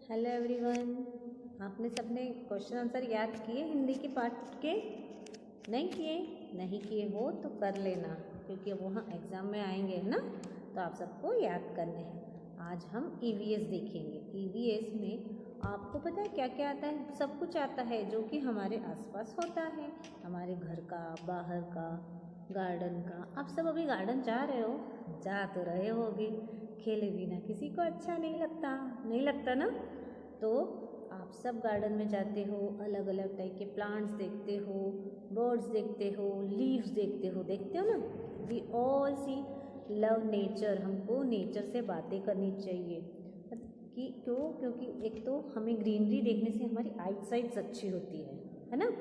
Hello everyone. आपने सबने question answer याद किए हिंदी के पार्ट के? नहीं किए हो तो कर लेना, क्योंकि अब वहाँ एग्ज़ाम में आएंगे ना, तो आप सबको याद करने हैं। आज हम ईवीएस देखेंगे। ईवीएस में आपको पता है क्या क्या आता है? सब कुछ आता है जो कि हमारे आसपास होता है, हमारे घर का, बाहर का, गार्डन का। आप सब अभी गार्डन जा रहे हो? जा तो रहे होगे। खेले बिना किसी को अच्छा नहीं लगता ना। तो आप सब गार्डन में जाते हो, अलग अलग टाइप के प्लांट्स देखते हो, बर्ड्स देखते हो, लीव्स देखते हो ना। We all see love nature. हमको नेचर से बातें करनी चाहिए कि क्योंकि एक तो हमें ग्रीनरी देखने से हमारी आईसाइट्स अच्छी होती है ना।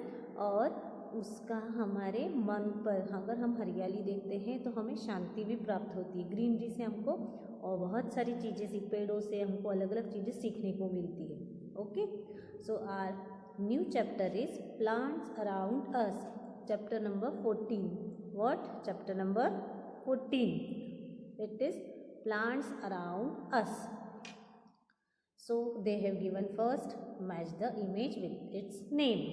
और उसका हमारे मन पर, अगर हम हरियाली देखते हैं तो हमें शांति भी प्राप्त होती है। ग्रीनरी से हमको और बहुत सारी चीज़ें, पेड़ों से हमको अलग अलग चीज़ें सीखने को मिलती है। Okay, so our new chapter is plants around us, chapter number 14. What? Chapter number 14. It is plants around us. So they have given first match the image with its name.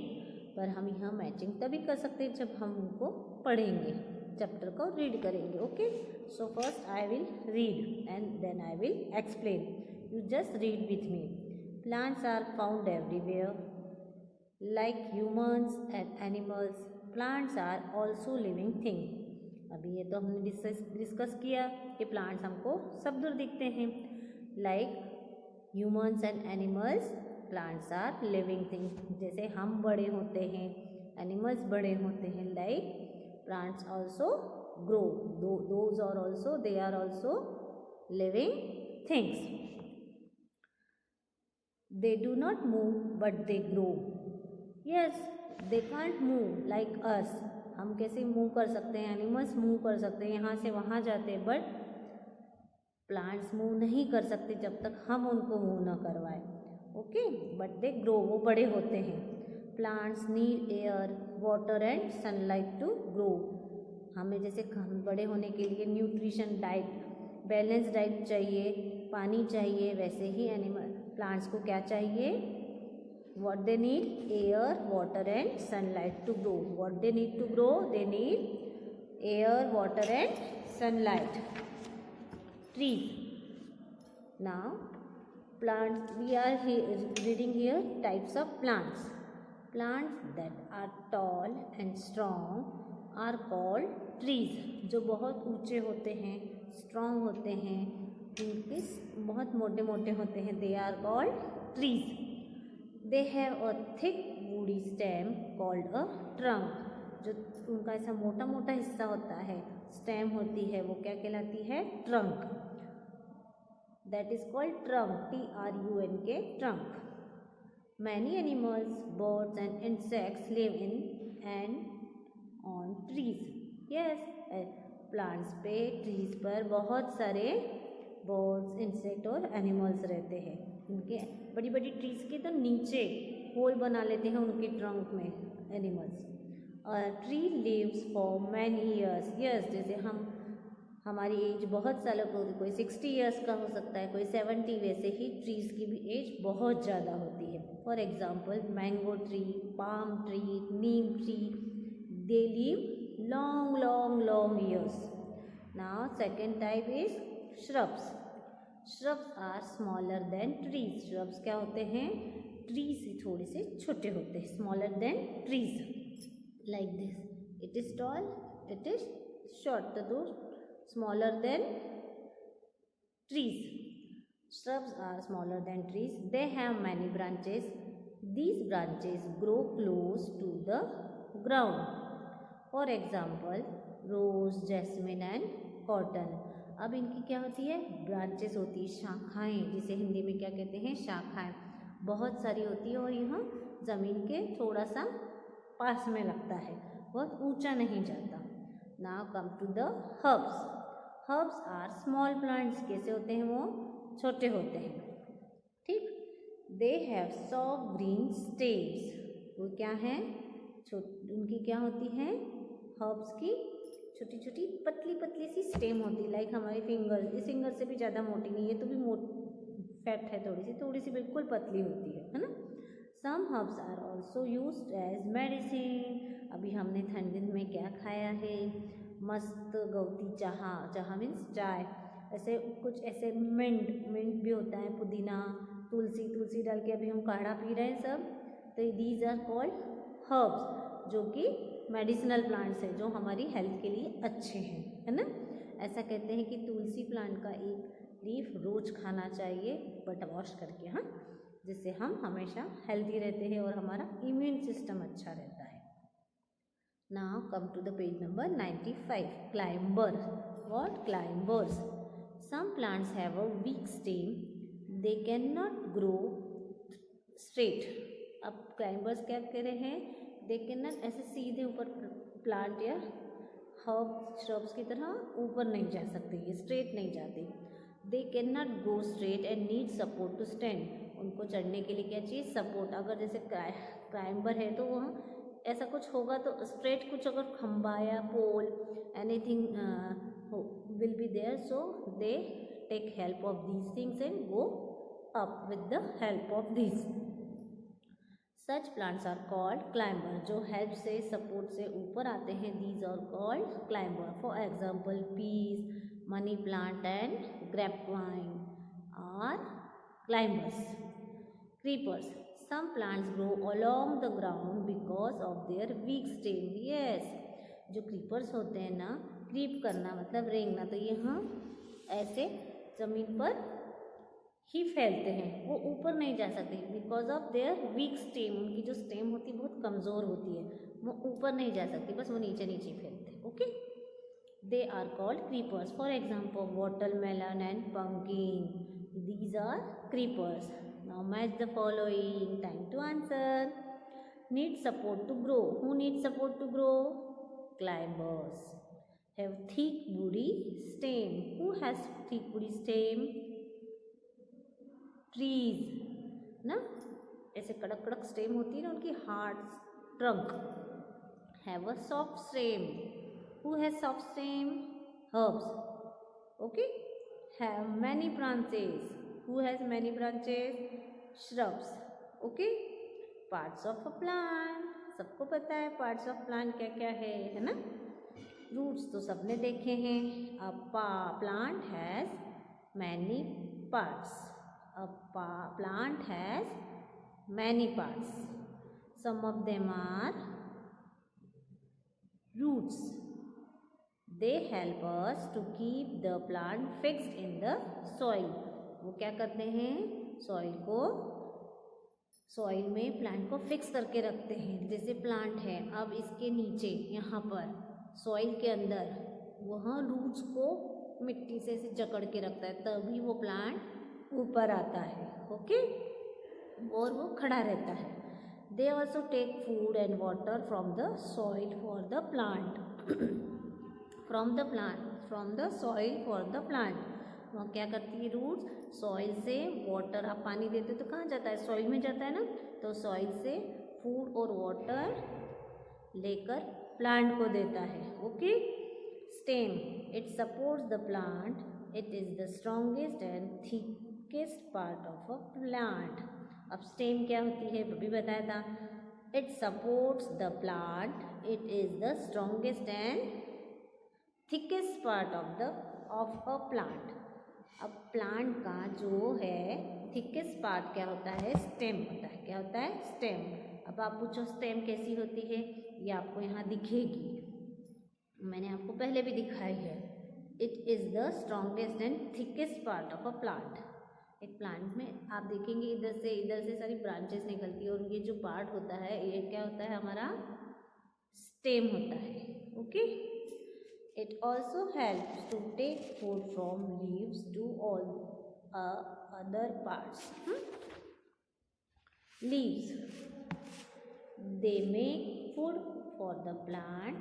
पर हम यहाँ मैचिंग तभी कर सकते हैं जब हम उनको पढ़ेंगे, चैप्टर को रीड करेंगे। Okay, so first I will read and then I will explain. You just read with me. Plants are found everywhere like humans and animals. Plants are also living thing. अभी ये तो हमने discuss किया कि plants हमको सब दूर दिखते हैं. Like humans and animals, plants are living thing. जैसे हम बड़े होते हैं, एनिमल्स बड़े होते हैं. Like plants also grow, those are also, they are also living things. They do not move but they grow. Yes, they can't move like us. हम कैसे मूव कर सकते हैं? एनिमल्स मूव कर सकते हैं, यहाँ से वहाँ जाते हैं, बट प्लांट्स मूव नहीं कर सकते जब तक हम उनको मूव न करवाएं. ओके, बट दे ग्रो, वो बड़े होते हैं. Plants need air, water and sunlight to grow. हमें जैसे बड़े होने के लिए न्यूट्रिशन, डाइट, बैलेंस डाइट चाहिए, पानी चाहिए, वैसे ही एनिमल प्लांट्स को क्या चाहिए? What they need? Air, water and sunlight to grow. What they need to grow? They need air, water and sunlight. Trees. Now plants, we are reading here types of plants. Plants that are tall and strong are called trees. जो बहुत ऊंचे होते हैं, strong होते हैं, इनके बहुत मोटे मोटे होते हैं, they are called trees. They have a thick woody stem called a trunk. जो उनका ऐसा मोटा मोटा हिस्सा होता है, स्टेम होती है, वो क्या कहलाती है? Trunk. That is called trunk, TRUNK, trunk. Many animals, birds and insects live in and on trees. Yes, plants पे, ट्रीज पर बहुत सारे बर्ड्स, इंसेक्ट और एनिमल्स रहते हैं. उनके बड़ी बड़ी ट्रीज के तो नीचे होल बना लेते हैं उनके ट्रंक में animals. Tree lives for many years. Yes, जैसे हमारी एज बहुत सालों को, कोई 60 ईयर्स का हो सकता है, कोई 70. वैसे ही ट्रीज़ की भी एज बहुत ज़्यादा होती है. For example mango tree, palm tree, neem tree, they live long long long years. Now second type is shrubs. Shrubs are smaller than trees. Shrubs क्या होते हैं? ट्री से थोड़े से छोटे होते हैं, smaller than trees. Like this, it is tall, it is short, those smaller than trees. Shrubs are smaller than trees. They have many branches. These branches grow close to the ground. For example, rose, jasmine and cotton. अब इनकी क्या होती है? Branches होती है, शाखाएं, जिसे हिंदी में क्या कहते हैं? शाखाएं बहुत सारी होती है, और यहाँ ज़मीन के थोड़ा सा पास में लगता है, बहुत ऊंचा नहीं जाता. Now come to the herbs. Herbs are small plants. कैसे होते हैं? वो छोटे होते हैं. ठीक. They have soft green stems. वो क्या है? उनकी क्या होती है? हर्ब्स की छोटी छोटी पतली पतली सी स्टेम होती है, लाइक हमारी फिंगर. इस फिंगर से भी ज़्यादा मोटी नहीं है, तो भी फैट है, थोड़ी सी बिल्कुल पतली होती है ना। Some herbs are also used as medicine. अभी हमने ठंडी में क्या खाया है, मस्त गौती चाह मीन्स चाय, ऐसे कुछ ऐसे मिंट भी होता है, पुदीना, तुलसी डाल के अभी हम काढ़ा पी रहे हैं सब, तो दीज आर कॉल्ड हर्ब्स, जो कि मेडिसिनल प्लांट्स हैं, जो हमारी हेल्थ के लिए अच्छे हैं, है ना। ऐसा कहते हैं कि तुलसी प्लांट का एक लीफ रोज खाना चाहिए बट वॉश करके, हाँ, जिससे हम हमेशा हेल्दी रहते हैं और हमारा इम्यून सिस्टम अच्छा रहता है। Now come to the page number 95, climber. What climbers? Some plants have a weak stem, they can not grow straight. अब क्लाइंबर्स क्या कह रहे हैं, दे कैन नॉट ऐसे सीधे ऊपर प्लांट या हर्ब श्रब्स की तरह ऊपर नहीं जा सकते, ये स्ट्रेट नहीं जाते। They can not go straight and need support to stand. उनको चढ़ने के लिए क्या चाहिए, सपोर्ट। अगर जैसे क्लाइंबर है तो वहाँ ऐसा कुछ होगा तो स्ट्रेट कुछ अगर खंबा या pole anything will be there, so they take help of these things and go up with the help of these. Such plants are called climber, जो हेल्प से सपोर्ट से ऊपर आते हैं, these are called climber. For example peas, money plant and grapevine are climbers. Creepers, some plants grow along the ground because of their weak stem. Yes, जो creepers होते हैं ना, क्रीप करना मतलब रेंगना, तो यहाँ ऐसे जमीन पर ही फैलते हैं, वो ऊपर नहीं जा सकते because of their weak stem. उनकी जो स्टेम होती है बहुत कमज़ोर होती है, वो ऊपर नहीं जा सकती, बस वो नीचे नीचे फैलते हैं। Okay, they are called creepers. For example watermelon and pumpkin, these are creepers. Now match the following, time to answer. Need support to grow, who need support to grow? Climbers. Have thick woody stem, who has thick woody stem? Trees, ना, ऐसे कड़क कड़क stem होती है ना उनकी, hard trunk. Have a soft stem, who has soft stem? Herbs. Okay. Have many branches, who has many branches? Shrubs. Okay. Parts of a plant, सबको पता है पार्ट्स ऑफ प्लांट क्या क्या है ना। रूट्स तो सबने देखे हैं। A plant has many parts, a plant has many parts, some of them are roots, they help us to keep the plant fixed in the soil. वो क्या करते हैं, सॉइल में प्लांट को फिक्स करके रखते हैं। जैसे प्लांट है, अब इसके नीचे यहाँ पर सॉइल के अंदर वहाँ रूट्स को मिट्टी से ऐसे जकड़ के रखता है, तभी वो प्लांट ऊपर आता है। ओके, और वो खड़ा रहता है। They also take food and water from the soil for the plant, from the soil for the plant. वो क्या करती है, रूट्स सॉइल से वाटर, आप पानी देते तो कहाँ जाता है, सॉइल में जाता है ना, तो सॉइल से फूड और वाटर लेकर प्लांट को देता है। Okay, stem, it supports the plant, it is the strongest and thickest part of a plant. अब स्टेम क्या होती है अभी बताया था, it supports the plant, it is the strongest and thickest part of a plant. अब plant का जो है थिकेस्ट पार्ट क्या होता है, स्टेम होता है। क्या होता है, स्टेम। अब आप पूछो स्टेम कैसी होती है, ये आपको यहाँ दिखेगी, मैंने आपको पहले भी दिखाई है। It is the strongest and thickest part of a plant. एक प्लांट में आप देखेंगे इधर से सारी ब्रांचेस निकलती है, और ये जो पार्ट होता है ये क्या होता है, हमारा स्टेम होता है। Okay, it also helps to take food from leaves to all other parts. Leaves, they make food for the plant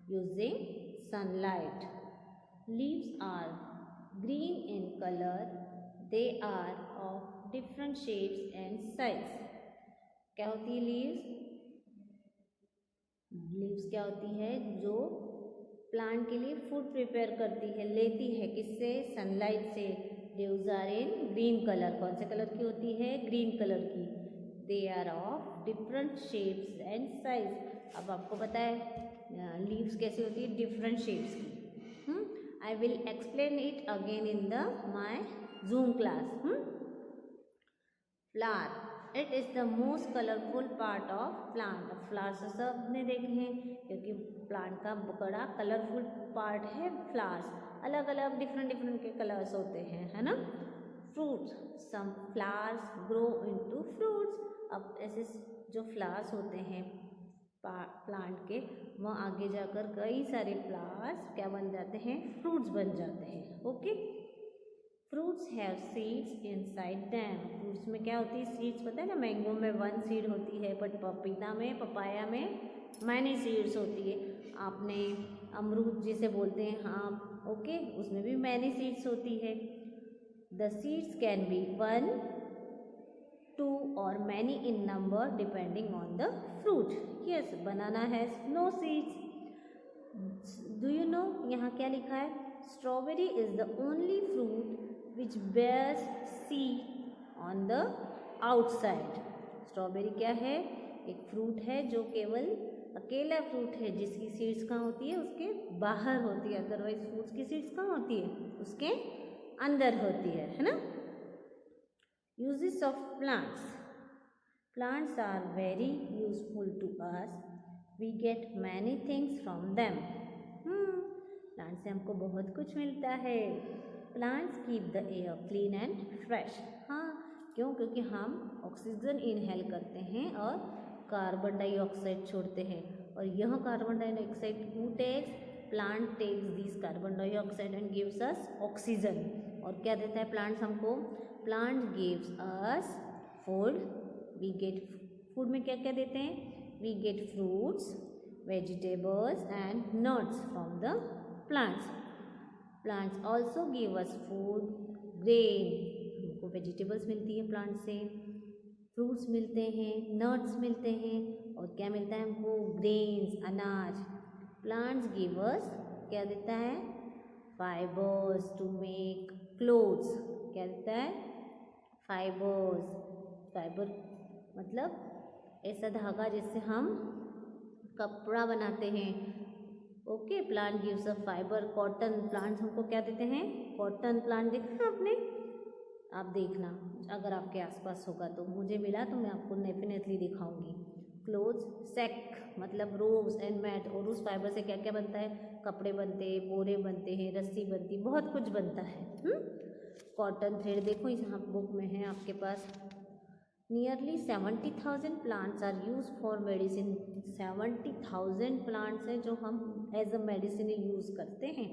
using sunlight. Leaves are green in color, they are of different shapes and size. क्या होती है leaves? Leaves क्या होती है, जो plant के लिए food prepare करती है, लेती है किससे, सनलाइट से, leaves are in green colour, कौन से कलर की होती है? ग्रीन कलर की। They are of different shapes and size. अब आपको पता है लीव्स कैसी होती है? डिफरेंट शेप्स की। आई will explain it again in the my zoom class. Flower, it is the most colourful part of plant. Flowers तो सब ने देखे हैं क्योंकि प्लांट का बड़ा कलरफुल पार्ट है फ्लावर्स। अलग अलग डिफरेंट डिफरेंट के कलर्स होते हैं, है ना। Fruits, some flowers grow into fruits. अब ऐसे जो फ्लावर्स होते हैं प्लांट के, वह आगे जाकर कई सारे फ्लावर्स क्या बन जाते हैं? फ्रूट्स बन जाते हैं। Okay. Fruits have seeds inside them. Fruits में क्या होती है? सीड्स। पता है ना, मैंगो में 1 सीड होती है, बट पपीता में, पपाया में मैनी सीड्स होती है। आपने अमरूद जिसे बोलते हैं, हाँ ओके, उसमें भी मैनी सीड्स होती है। द सीड्स कैन बी 1, 2 और many in number depending on the fruit. Yes, banana has no seeds. Do you know यहाँ क्या लिखा है? Strawberry is the only fruit which bears seed on the outside। Strawberry क्या है? एक fruit है जो केवल अकेला फ्रूट है जिसकी सीड्स कहाँ होती है? उसके बाहर होती है। अदरवाइज फ्रूट्स की सीड्स कहाँ होती है? उसके अंदर होती है ना। Uses of plants. Plants are very useful to us, we get many things from them. Plant से हमको बहुत कुछ मिलता है। Plants keep the air clean and fresh. हाँ, क्यों? क्योंकि हम ऑक्सीजन इनहेल करते हैं और कार्बन डाइऑक्साइड छोड़ते हैं। और यह carbon dioxide who takes? Plant takes this carbon dioxide and gives us oxygen. और क्या देता है प्लांट्स हमको? Plant gives us food. We get food में क्या क्या देते हैं? We get fruits, vegetables and nuts from the plants. Plants also give us food, grain, हमको वेजिटेबल्स मिलती है प्लांट से, फ्रूट्स मिलते हैं, नट्स मिलते हैं, और क्या मिलता है हमको? ग्रेन्स, अनाज। प्लांट्स गिव अस क्या देता है? Fibres to make clothes. क्या देता है? फाइबर्स। फाइबर मतलब ऐसा धागा जिससे हम कपड़ा बनाते हैं। Okay, plant gives a fibre. Cotton, plants हमको क्या देते हैं? कॉटन प्लांट देखा है आपने? आप देखना, अगर आपके आसपास होगा तो। मुझे मिला तो मैं आपको डेफिनेटली दिखाऊंगी। क्लोथ्स, सेक मतलब रोब्स एंड मैट। और उस फाइबर से क्या क्या बनता है? कपड़े बनते हैं, बोरे बनते हैं, रस्सी बनती है, बहुत कुछ बनता है। कॉटन थ्रेड देखो यहाँ बुक में है आपके पास। Nearly 70,000 plants are use for medicine. 70,000 plants हैं जो हम एज अ मेडिसिन यूज करते हैं।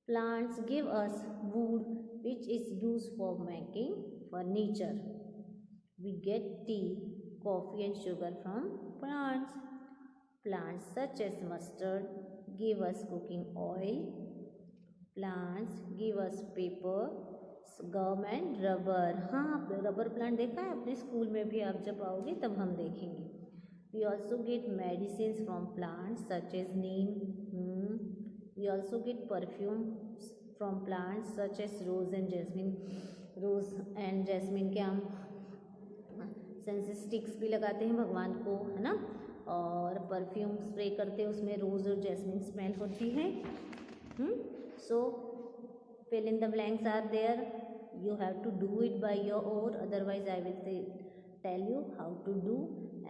Plants give us wood which is use for making furniture. We get tea, coffee and sugar from plants. Plants such as mustard give us cooking oil. Plants give us paper, gum and rubber. हाँ, rubber plant देखा है अपने school में भी, आप जब आओगे तब हम देखेंगे। We also get medicine from plants such as neem. We also get perfumes from plants such as rose and jasmine. Rose and jasmine के हम सेंस स्टिक्स भी लगाते हैं भगवान को, है ना। और परफ्यूम स्प्रे करते हैं, उसमें रोज और जैस्मिन स्मेल होती है। सो fill in the blanks are there. You have to do it by your own, otherwise I will tell you how to do,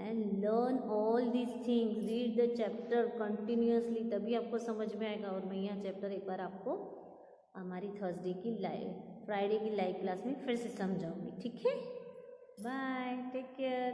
and learn all these things. Read the chapter continuously, तभी आपको समझ में आएगा। और मैं यह chapter एक बार आपको हमारी थर्सडे की फ्राइडे की लाइव क्लास में फिर से समझाऊंगी। ठीक है, बाय, टेक केयर।